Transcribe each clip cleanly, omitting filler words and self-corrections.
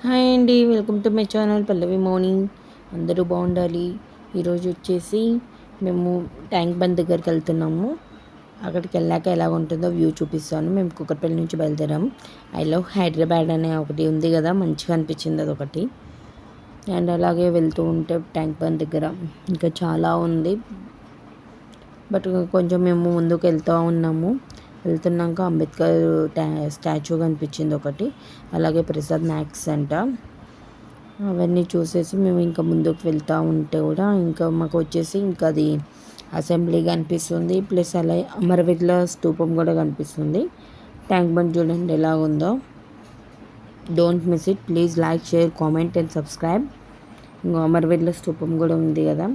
Hi అండి, welcome to my channel Pallavi morning. అందరూ బాగుండాలి. ఈరోజు వచ్చేసి మేము ట్యాంక్ బండ్ దగ్గరికి వెళ్తున్నాము. అక్కడికి వెళ్ళాక ఎలా ఉంటుందో వ్యూ చూపిస్తాను. మేము కుక్కట్పల్లి నుంచి బయలుదేరాము. ఐ లవ్ హైదరాబాద్ అనే ఒకటి ఉంది కదా, మంచిగా అనిపించింది అదొకటి. అండ్ అలాగే వెళ్తూ ఉంటే ట్యాంక్ బండ్ దగ్గర ఇంకా చాలా ఉంది. బట్ కొంచెం మేము ముందుకు వెళ్తూ ఉన్నాము. వెళ్తున్నాక అంబేద్కర్ స్టాచ్యూ కనిపించింది ఒకటి, అలాగే ప్రసాద్ మ్యాక్స్ అంట. అవన్నీ చూసేసి మేము ఇంకా ముందుకు వెళ్తూ ఉంటే కూడా ఇంకా మాకు వచ్చేసి ఇంకా అది అసెంబ్లీ కనిపిస్తుంది, ప్లస్ అలాగే అమరవీరుల స్తూపం కూడా కనిపిస్తుంది. ట్యాంక్ బండ్ చూడండి ఎలా ఉందో. Don't miss it. Please like, share, comment and subscribe. ఇంకా అమరవీరుల స్తూపం కూడా ఉంది కదా.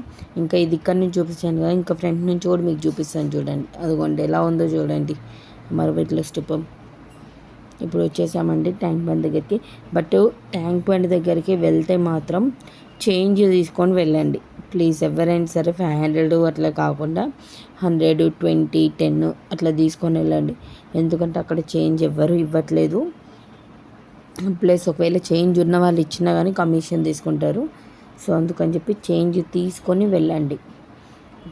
ఇంకా ఇది ఇక్కడ నుంచి చూపించాను కదా, ఇంకా ఫ్రంట్ నుంచి కూడా మీకు చూపిస్తాను చూడండి. అదిగోండి ఎలా ఉందో చూడండి అమరవీరుల స్తూపం. ఇప్పుడు వచ్చేసామండి ట్యాంక్ బండ్ దగ్గరికి. బట్ ట్యాంక్ బండ్ దగ్గరికి వెళ్తే మాత్రం చేంజ్ తీసుకొని వెళ్ళండి ప్లీజ్. ఎవరైనా సరే 500 అట్లా కాకుండా 100, 20, 10 అట్లా తీసుకొని వెళ్ళండి. ఎందుకంటే అక్కడ చేంజ్ ఎవ్వరు ఇవ్వట్లేదు. ప్లస్ ఒకవేళ చేంజ్ ఉన్న వాళ్ళు ఇచ్చినా కానీ కమిషన్ తీసుకుంటారు. సో అందుకని చెప్పి చేంజ్ తీసుకొని వెళ్ళండి.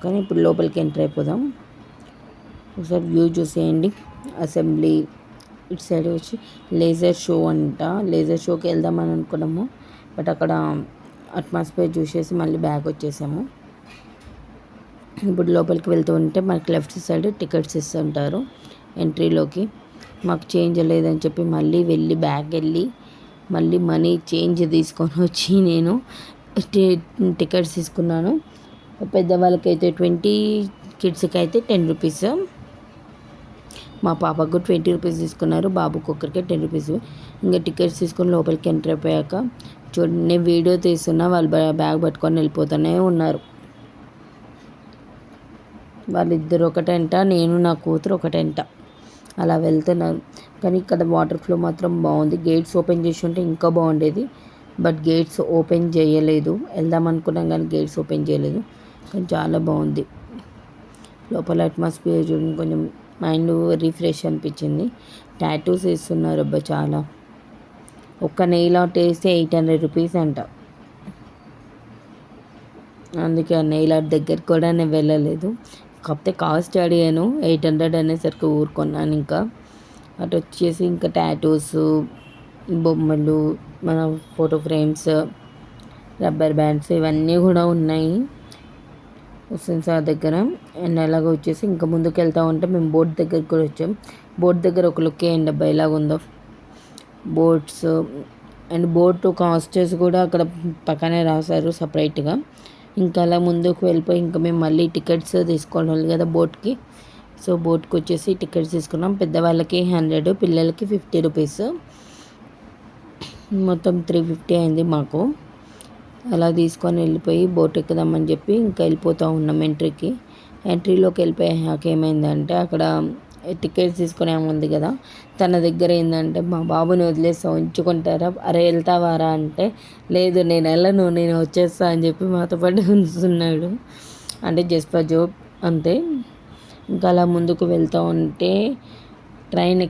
కానీ ఇప్పుడు లోపలికి ఎంటర్ అయిపోదాం. ఒకసారి వ్యూ చూసేయండి. అసెంబ్లీ ఇటు సైడ్ వచ్చి లేజర్ షో అంట. లేజర్ షోకి వెళ్దామని అనుకున్నాము, బట్ అక్కడ అట్మాస్ఫియర్ చూసేసి మళ్ళీ బ్యాక్ వచ్చేసాము. ఇప్పుడు లోపలికి వెళ్తూ ఉంటే మనకి లెఫ్ట్ సైడ్ టికెట్స్ ఇస్తుంటారు ఎంట్రీలోకి. మాకు చేంజ్ లేదని చెప్పి మళ్ళీ వెళ్ళి బ్యాక్ వెళ్ళి మళ్ళీ మనీ చేంజ్ తీసుకొని వచ్చి నేను టికెట్స్ తీసుకున్నాను. పెద్దవాళ్ళకైతే 20, కిడ్స్కి అయితే 10 రూపీస్. మా పాపకు 20 రూపీస్ తీసుకున్నారు, బాబుకి ఒక్కరికే 10 రూపీస్. ఇంకా టికెట్స్ తీసుకొని లోపలికి ఎంటర్ అయిపోయాక చూడండి, నేను వీడియో తీస్తున్నా, వాళ్ళు బ్యాగ్ పట్టుకొని వెళ్ళిపోతూనే ఉన్నారు. వాళ్ళిద్దరు ఒకటంట, నేను నా కూతురు ఒకటంట. అలా వెళ్తున్నారు. కానీ ఇక్కడ వాటర్ ఫ్లో మాత్రం బాగుంది. గేట్స్ ఓపెన్ చేసి ఉంటే ఇంకా బాగుండేది, బట్ గేట్స్ ఓపెన్ చేయలేదు. వెళ్దాం అనుకున్నాం కానీ గేట్స్ ఓపెన్ చేయలేదు. కానీ చాలా బాగుంది లోపల అట్మాస్ఫియర్. చూడండి, కొంచెం మైండ్ రిఫ్రెష్ అనిపించింది. టాటూస్ వేస్తున్నారు అబ్బా చాలా. ఒక్క నెయిల్ ఆర్ట్ వేస్తే 800 రూపీస్ అంట. అందుకే ఆ నెయిల్ ఆర్ట్ దగ్గరికి కూడా నేను వెళ్ళలేదు. కాకపోతే కాస్ట్ అడిగాను, 800 అనేసరికి ఊరుకున్నాను. ఇంకా అటు వచ్చేసి ఇంకా టాటూస్, బొమ్మలు, మన ఫోటో ఫ్రేమ్స్, రబ్బర్ బ్యాండ్స్ ఇవన్నీ కూడా ఉన్నాయి హుస్సేన్ సాగర్ దగ్గర. అండ్ అలాగే వచ్చేసి ఇంకా ముందుకు వెళ్తూ ఉంటే మేము బోట్ దగ్గరికి కూడా వచ్చాం. బోట్ దగ్గర ఒక లుక్ వేయండి అబ్బా ఎలాగుందో బోట్స్. అండ్ బోట్ కాస్టెస్ కూడా అక్కడ పక్కనే రాశారు సపరేట్గా. ఇంకా అలా ముందుకు వెళ్ళిపోయి ఇంకా మేము మళ్ళీ టికెట్స్ తీసుకోవాలి కదా బోట్కి. సో బోట్కి వచ్చేసి టికెట్స్ తీసుకున్నాం. పెద్దవాళ్ళకి 100, పిల్లలకి 50 రూపీస్. మొత్తం 350 అయింది మాకు. అలా తీసుకొని వెళ్ళిపోయి బోట్ ఎక్కుదామని చెప్పి ఇంకా వెళ్ళిపోతూ ఉన్నాం ఎంట్రీకి. ఎంట్రీలోకి వెళ్ళిపోయాక ఏమైందంటే అక్కడ టికెట్స్ తీసుకునే ఉంది కదా, తన దగ్గర ఏంటంటే మా బాబుని వదిలేస్తా ఉంచుకుంటారా, అరే వెళ్తావారా అంటే లేదు నేను వెళ్ళను, నేను వచ్చేస్తా అని చెప్పి మాతో పాటు ఉంచుతున్నాడు. అంటే జస్ట్ ఫర్ జోక్ అంతే. ఇంకా అలా ముందుకు వెళ్తూ ఉంటే ట్రైన్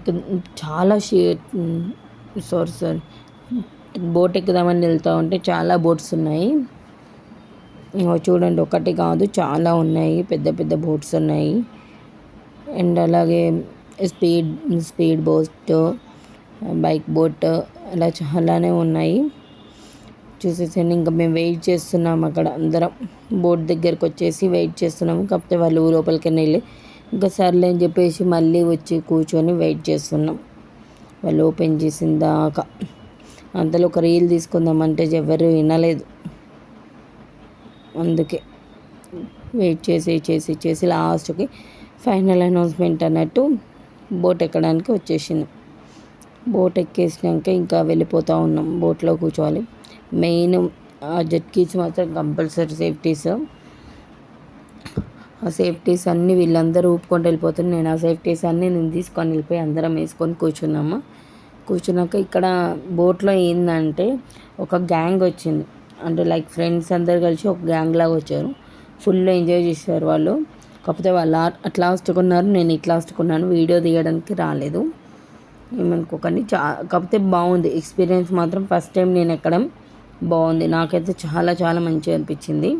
చాలా సారీ బోట్ ఎక్కుదామని వెళ్తూ ఉంటే చాలా బోట్స్ ఉన్నాయి. చూడండి, ఒకటి కాదు చాలా ఉన్నాయి, పెద్ద పెద్ద బోట్స్ ఉన్నాయి. అండ్ అలాగే స్పీడ్ బోట్, బైక్ బోట్ అలా చాలానే ఉన్నాయి. చూసేసండి. ఇంకా మేము వెయిట్ చేస్తున్నాం అక్కడ అందరం. బోట్ దగ్గరకు వచ్చేసి వెయిట్ చేస్తున్నాము. కాకపోతే వాళ్ళు లోపలికి వెళ్ళి ఇంకా సర్లే అని చెప్పేసి మళ్ళీ వచ్చి కూర్చొని వెయిట్ చేస్తున్నాం వాళ్ళు ఓపెన్ చేసిన దాకా. అంతలో ఒక రీల్ తీసుకుందామంటే ఎవరు వినలేదు. అందుకే వెయిట్ చేసి లాస్ట్కి ఫైనల్ అనౌన్స్మెంట్ అన్నట్టు బోట్ ఎక్కడానికి వచ్చేసింది. బోట్ ఎక్కేసినాక ఇంకా వెళ్ళిపోతూ ఉన్నాం. బోట్లో కూర్చోవాలి. మెయిన్ జెట్కీస్ మాత్రం కంపల్సరీ సేఫ్టీస్. ఆ సేఫ్టీస్ అన్నీ వీళ్ళందరూ ఊపుకొని వెళ్ళిపోతున్నారు. నేను ఆ సేఫ్టీస్ అన్నీ నేను తీసుకొని వెళ్ళిపోయి అందరం వేసుకొని కూర్చున్నాము. కూర్చున్నాక ఇక్కడ బోట్లో ఏంటంటే ఒక గ్యాంగ్ వచ్చింది. అంటే లైక్ ఫ్రెండ్స్ అందరు కలిసి ఒక గ్యాంగ్ లాగా వచ్చారు. ఫుల్ ఎంజాయ్ చేశారు వాళ్ళు. కాకపోతే వాళ్ళు అట్లా లాస్ట్కున్నారు, నేను ఇట్లా లాస్ట్కున్నాను. వీడియో తీయడానికి రాలేదు. ఏమనుకోకండి. కాకపోతే బాగుంది ఎక్స్పీరియన్స్ మాత్రం. ఫస్ట్ టైం నేను ఎక్కడం బాగుంది, నాకైతే చాలా చాలా మంచిగా అనిపించింది.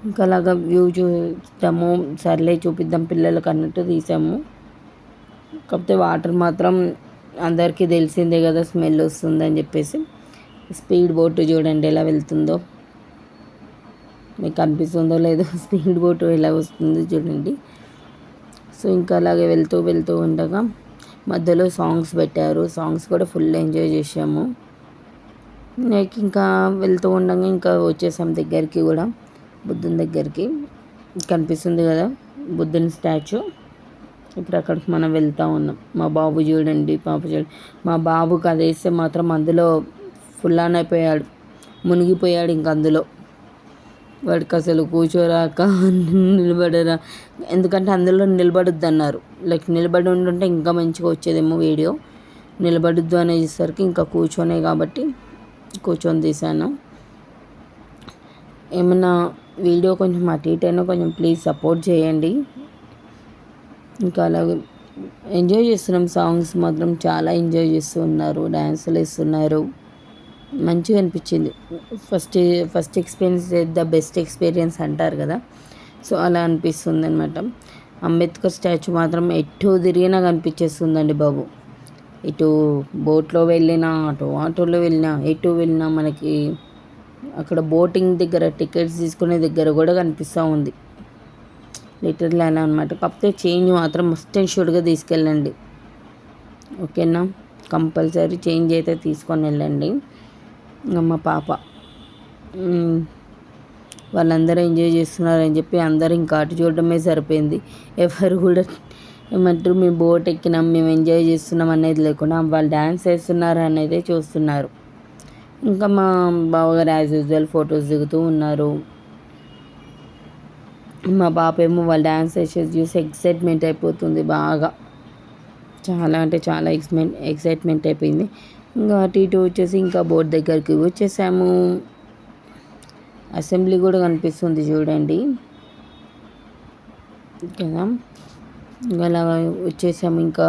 ఇంకా అలాగా వ్యూ చూస్తాము, సర్లే చూపిద్దాం పిల్లలకు అన్నట్టు తీసాము. కాకపోతే వాటర్ మాత్రం అందరికీ తెలిసిందే కదా, స్మెల్ వస్తుందని చెప్పేసి. స్పీడ్ బోట్ చూడండి ఎలా వెళ్తుందో, మీకు అనిపిస్తుందో లేదో స్పీడ్ బోట్ ఎలా వస్తుందో చూడండి. సో ఇంకా అలాగే వెళ్తూ వెళ్తూ ఉండగా మధ్యలో సాంగ్స్ పెట్టారు, సాంగ్స్ కూడా ఫుల్ ఎంజాయ్ చేసాము. లైక్ ఇంకా వెళ్తూ ఉండగా ఇంకా వచ్చేసాం దగ్గరికి కూడా, బుద్ధుని దగ్గరికి. కనిపిస్తుంది కదా బుద్ధుని స్టాచ్యూ. ఇప్పుడు అక్కడికి మనం వెళ్తూ ఉన్నాం. మా బాబు చూడండి, పాప చూడండి. మా బాబుకి అది వేస్తే మాత్రం అందులో ఫుల్ ఆన్ అయిపోయాడు, మునిగిపోయాడు. ఇంక అందులో వాడికి అసలు కూర్చోరాక నిలబడరా, ఎందుకంటే అందులో నిలబడొద్దు అన్నారు. లైక్ నిలబడి ఉండుంటే ఇంకా మంచిగా వచ్చేదేమో వీడియో. నిలబడొద్దు అనేసరికి ఇంకా కూర్చొనే కాబట్టి కూర్చొని తీశాను. ఏమన్నా వీడియో కొంచెం అటు ఇటు అయినా కొంచెం ప్లీజ్ సపోర్ట్ చేయండి. ఇంకా అలాగే ఎంజాయ్ చేస్తున్నాం. సాంగ్స్ మాత్రం చాలా ఎంజాయ్ చేస్తూ ఉన్నారు, డ్యాన్సులు వేస్తున్నారు. మంచిగా అనిపించింది. First experience the best experience అంటారు కదా, సో అలా అనిపిస్తుంది అనమాట. అంబేద్కర్ స్టాచ్యూ మాత్రం ఎటు తిరిగినా కనిపించేస్తుందండి బాబు. ఇటు బోట్లో వెళ్ళినా, అటు ఆటోలో వెళ్ళినా, ఎటు వెళ్ళినా మనకి అక్కడ బోటింగ్ దగ్గర టికెట్స్ తీసుకునే దగ్గర కూడా కనిపిస్తూ ఉంది. లిటరల్ అలా అనమాట. కాకపోతే చేంజ్ మాత్రం మస్ట్ అండ్ షుడ్గా తీసుకెళ్ళండి, ఓకేనా. కంపల్సరీ చేంజ్ అయితే తీసుకొని వెళ్ళండి. మా పాప వాళ్ళందరూ ఎంజాయ్ చేస్తున్నారని చెప్పి అందరూ ఇంకా అటు చూడడమే సరిపోయింది. ఎవరు కూడా ఏమంటారు మేము బోట్ ఎక్కినాం, మేము ఎంజాయ్ చేస్తున్నాం అనేది లేకుండా వాళ్ళు డ్యాన్స్ వేస్తున్నారు అనేది చూస్తున్నారు. ఇంకా మా బావగారు యాజ్ యూజువల్ ఫొటోస్ దిగుతూ ఉన్నారు. మా పాప ఏమో వాళ్ళు డ్యాన్స్ వేసేది చూసి ఎక్సైట్మెంట్ అయిపోతుంది బాగా, చాలా అంటే చాలా ఎక్సైట్మెంట్ అయిపోయింది. ఇంకా అటు ఇటు వచ్చేసి ఇంకా బోర్డు దగ్గరికి వచ్చేసాము. అసెంబ్లీ కూడా కనిపిస్తుంది చూడండి కదా. ఇంకా అలా వచ్చేసాము. ఇంకా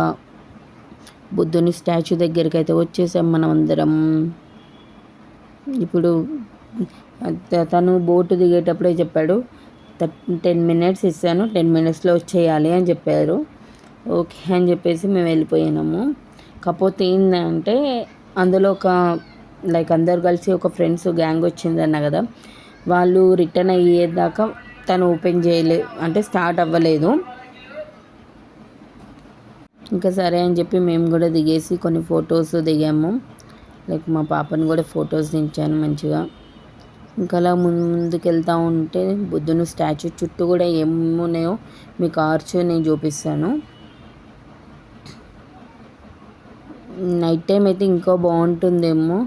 బుద్ధుని స్టాచ్యూ దగ్గరికి అయితే వచ్చేసాం మనం అందరం. ఇప్పుడు తను బోటు దిగేటప్పుడే చెప్పాడు 10 minutes ఇస్తాను, 10 minutesలో వచ్చేయాలి అని చెప్పారు. ఓకే అని చెప్పేసి మేము వెళ్ళిపోయినాము. కాకపోతే ఏంటంటే అందులో ఒక లైక్ అందరు కలిసి ఒక ఫ్రెండ్స్ గ్యాంగ్ వచ్చిందన్న కదా, వాళ్ళు రిటర్న్ అయ్యేదాకా తను ఓపెన్ అంటే స్టార్ట్ అవ్వలేదు. ఇంకా సరే అని చెప్పి మేము కూడా దిగేసి కొన్ని ఫొటోస్ దిగాము. లైక్ మా పాపని కూడా ఫొటోస్ దించాను మంచిగా. ఇంకా అలా ముందుకు వెళ్తూ ఉంటే బుద్ధుని స్టాచ్యూ చుట్టూ కూడా ఏమున్నాయో మీకు ఆర్చ్ నేను చూపిస్తాను. నైట్ టైం అయితే ఇంకా బాగుంటుందేమో.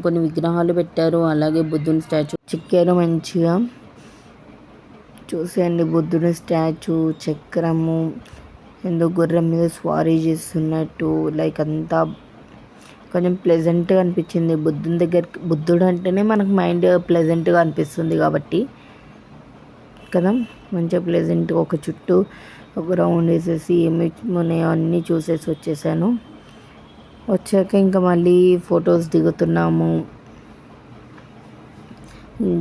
కొన్ని విగ్రహాలు పెట్టారు, అలాగే బుద్ధుని స్టాచ్యూ చెక్కారు మంచిగా. చూసేయండి బుద్ధుని స్టాచ్యూ, చక్రము, ఎందుకు గుర్రం మీద స్వారీ చేస్తున్నట్టు, లైక్ అంతా కొంచెం ప్లెజెంట్గా అనిపించింది. బుద్ధుని దగ్గరికి, బుద్ధుడు అంటేనే మనకు మైండ్ ప్లెజెంట్గా అనిపిస్తుంది కాబట్టి కదా, మంచిగా ప్లెజెంట్గా ఒక చుట్టూ ఒక రౌండ్ వేసేసి ఏమి ఉన్నాయో అన్నీ చూసేసి వచ్చేసాను. వచ్చాక ఇంకా మళ్ళీ ఫొటోస్ దిగుతున్నాము.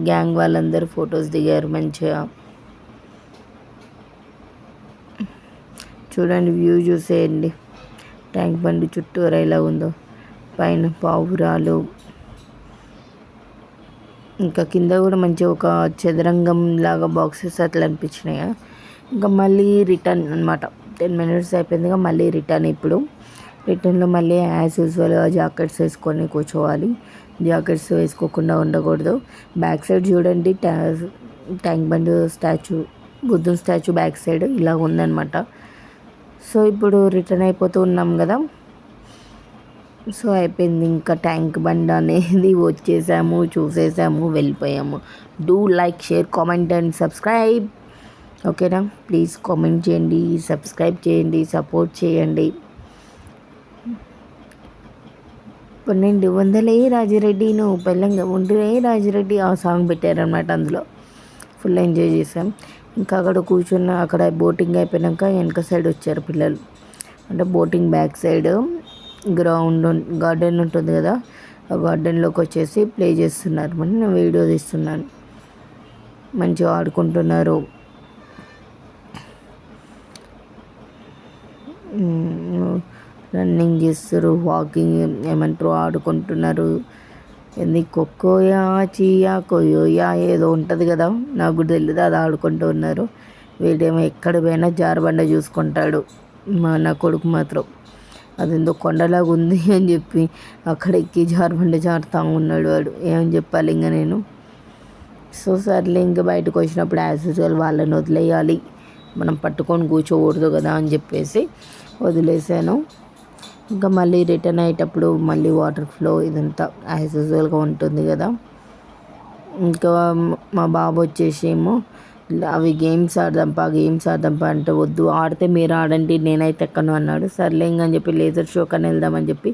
గ్యాంగ్ వాళ్ళందరూ ఫొటోస్ దిగారు మంచిగా. చూడండి వ్యూ చూసేయండి, ట్యాంక్ బండి చుట్టూరా ఎలా ఉందో. పైన పావురాలు, ఇంకా కింద కూడా మంచిగా ఒక చదరంగం లాగా బాక్సెస్ అట్లా అనిపించినాయి. ఇంకా మళ్ళీ రిటర్న్ అనమాట. 10 minutes అయిపోయిందిగా, మళ్ళీ రిటర్న్. ఇప్పుడు రిటర్న్లో మళ్ళీ యాజ్ యూజువల్గా జాకెట్స్ వేసుకొని కూర్చోవాలి. జాకెట్స్ వేసుకోకుండా ఉండకూడదు. బ్యాక్ సైడ్ చూడండి ట్యాంక్ బండ్ స్టాచ్యూ, బుద్ధుని స్టాచ్యూ బ్యాక్ సైడ్ ఇలా ఉందన్నమాట. సో ఇప్పుడు రిటర్న్ అయిపోతూ ఉన్నాం కదా, సో అయిపోయింది. ఇంకా ట్యాంక్ బండ్ అనేది వచ్చేసాము, చూసేసాము, వెళ్ళిపోయాము. Do like, share, comment and subscribe, ఓకేనా. ప్లీజ్ కామెంట్ చేయండి, సబ్స్క్రైబ్ చేయండి, సపోర్ట్ చేయండి. పన్నెండు వందలే రాజిరెడ్డి నువ్వు పెళ్ళంగా ఉండే రాజిరెడ్డి ఆ సాంగ్ పెట్టారనమాట. అందులో ఫుల్ ఎంజాయ్ చేసాం. ఇంకా అక్కడ కూర్చున్న అక్కడ బోటింగ్ అయిపోయాక వెనక సైడ్ వచ్చారు పిల్లలు. అంటే బోటింగ్ బ్యాక్ సైడ్ గార్డెన్ ఉంటుంది కదా, ఆ గార్డెన్లోకి వచ్చేసి ప్లే చేస్తున్నారు. మరి నేను వీడియో తీస్తున్నాను. మంచిగా ఆడుకుంటున్నారు. రన్నింగ్ చేస్తారు, వాకింగ్ ఏమంటారు ఆడుకుంటున్నారు. ఏంది కొక్కోయా చీయా కొయ్యోయా ఏదో ఉంటుంది కదా, నాకు కూడా తెలియదు. అది ఆడుకుంటూ ఉన్నారు. వీడేమో ఎక్కడ పోయినా జారబండ చూసుకుంటాడు. నా కొడుకు మాత్రం అదేందో కొండలాగా ఉంది అని చెప్పి అక్కడ ఎక్కి జారబండ జారుతూ ఉన్నాడు. వాడు ఏమని చెప్పాలి ఇంకా నేను. సో సర్లే, ఇంకా బయటకు వచ్చినప్పుడు యాజ్ యూజువల్ వాళ్ళని వదిలేయాలి, మనం పట్టుకొని కూర్చోకూడదు కదా అని చెప్పేసి వదిలేసాను. ఇంకా మళ్ళీ రిటర్న్ అయ్యేటప్పుడు మళ్ళీ వాటర్ ఫ్లో ఇదంతా యాజ్ యూజువల్గా ఉంటుంది కదా. ఇంకా మా బాబు వచ్చేసేమో అవి గేమ్స్ ఆడదాంపా అంటే వద్దు, ఆడితే మీరు ఆడండి నేనైతే ఎక్కను అన్నాడు. సర్లే ఇంక అని చెప్పి లేజర్ షో కన్నా వెళ్దామని చెప్పి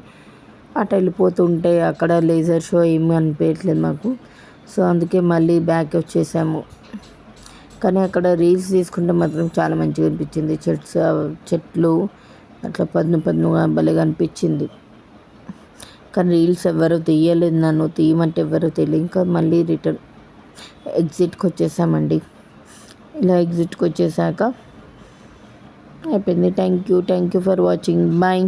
అటు వెళ్ళిపోతుంటే అక్కడ లేజర్ షో ఏమీ అనిపించట్లేదు మాకు. సో అందుకే మళ్ళీ బ్యాక్ వచ్చేసాము. కానీ అక్కడ రీల్స్ తీసుకుంటే మాత్రం చాలా మంచిగా అనిపించింది. చెట్లు అట్లా పదునుగా భలేగా అనిపించింది. కానీ రీల్స్ ఎవరు తీయలేదు, నన్ను తీయమంటే ఎవరు తెలియదు. ఇంకా మళ్ళీ రిటర్న్ ఎగ్జిట్కి వచ్చేసామండి. ఇలా ఎగ్జిట్కి వచ్చేసాక అయిపోయింది. Thank you for watching. Bye.